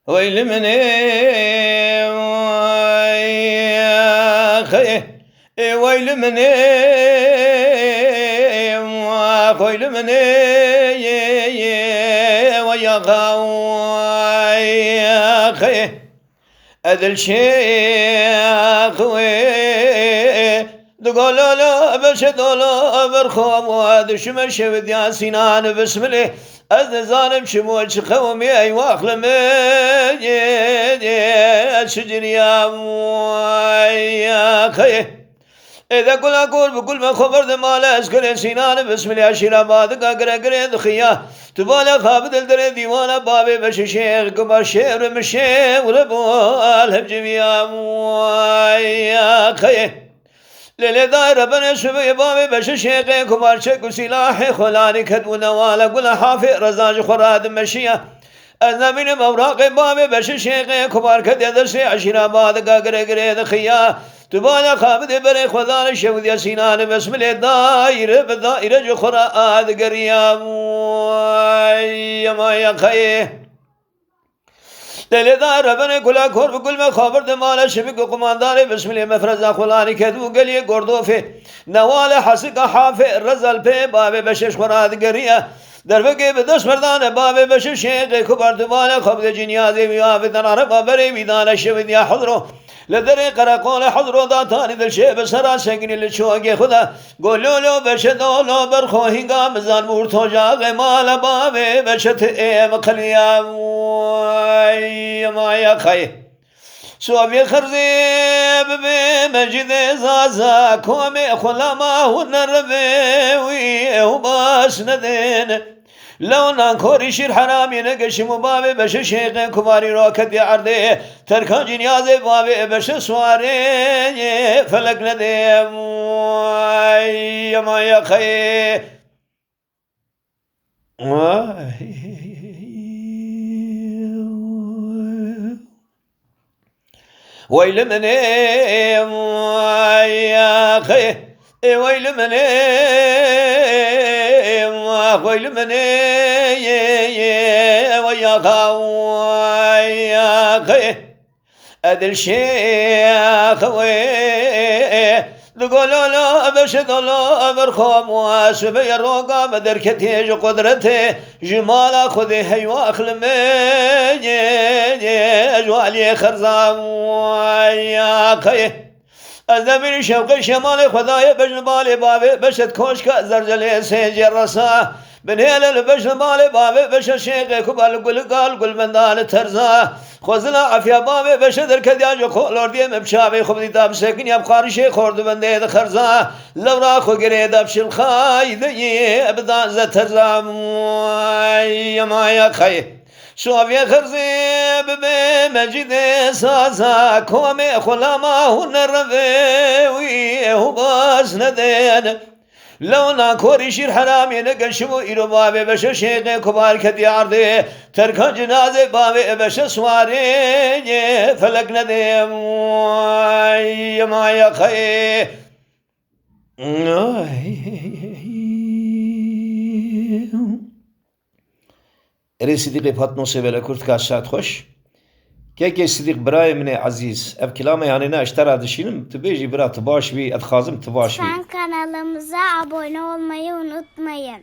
ويل مني ويل مني ويل مني ويا غاوي أذل شيخ تقول لا بشد لا برخوم وادش مشي وديا سنان بسم الله أذن ظالم شمول شخومي أي واخلم الشجر يا خي إذا أقول بكل ما خبر مال أسكر سنان بسم الله شيرا بعد قرقر دخيا تبالا خابد الدر ديوانا بابي بش شيخ كبر شير مشيخ ولبوال هبجميا يا خي ليلة دايرة بني شبي بابي بش شيخ كبر شيخ سلاحي خلاني كدو نوالا قل حافي رزاج خراد مشيا أنا من موراق بابي بش شيخ كبر كد درسي عشرة بعد قرقر دخيا تبالا خابد بري خدان شود يا سنان بسم الله دايرة بدايرة جخرا آد قريام يا ما يا خي دل دار بني كلا كور بكل ما خبر دمال شبك قماندار بسم الله مفرزا خلاني كدو قلي قردوفي نوال حسك حافي الرزل بي بابي بشش خرا آد قريا دربكي بدس مردان بابي بشش شيخ كبر دمال خبد جنيازي ويافي تنار بابري ميدان شود يا حضرو لدري قرقول حضرو داتاني دل شيء بسرا سنگني لشوقي خدا قولولو بشدو لو برخو هنگا مزان مورتو جاغ مال بابي بشت ايم خليا ما يا خي سوابي خرزي ببي مجد زازا كومي خلما هنربي ويه باس ندين لو نانكوري شير حرامي نقش مبابي بش شيخ كباري روكت عرضي تركان جنيازي بابي بش سواري فلك نديم يا ما يا خي ويل مني يا خي ويل مني ويل مني ويا خي أدل شيخ تقول لا بشد لا برخوم واسبي الروقة بدركتي قدرتي جمال خذي هيوا أخلمي أجوالي خرزام يا خي أزمن شوق شمال خدايا بجمالي بابي بشت كوشكا زرجلي سيجي الرسا بنهيل البشر مالي بابي بشر شيخ كبال قل من دال ترزا خوزنا عفيا بابي بشر كدياج خولور دي مبشابي خبدي داب سكن يبخاري شيخ خورد بندي دخرزا لو راخو قريد ابشل خايد ابدا زترزا يا ما يا خي شوفي خرزي ببي مجد سازا كومي خلما هنربي ويه باس ندين لو ناكوري شير حرامي نقشمو إلو بابي بشا شيخ كبار كدي عرضي تركان جنازي بابي بشا سواري فلك نديم يا ما يا خي اري صديقي فاطمه سيبلا كرت كاسات خوش كي صديق براي من عزيز اب كلامه يعني انا اشترى دشينم تبيجي برا تباش بي اتخازم تباش بي Sen kanalımıza abone olmayı unutmayın.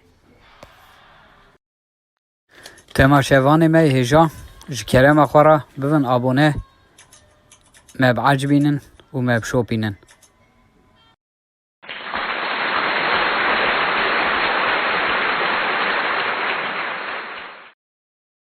تماشاواني مي هجا جكرم اخورا ببن ابونه ما بعجبينن وما بشوبينن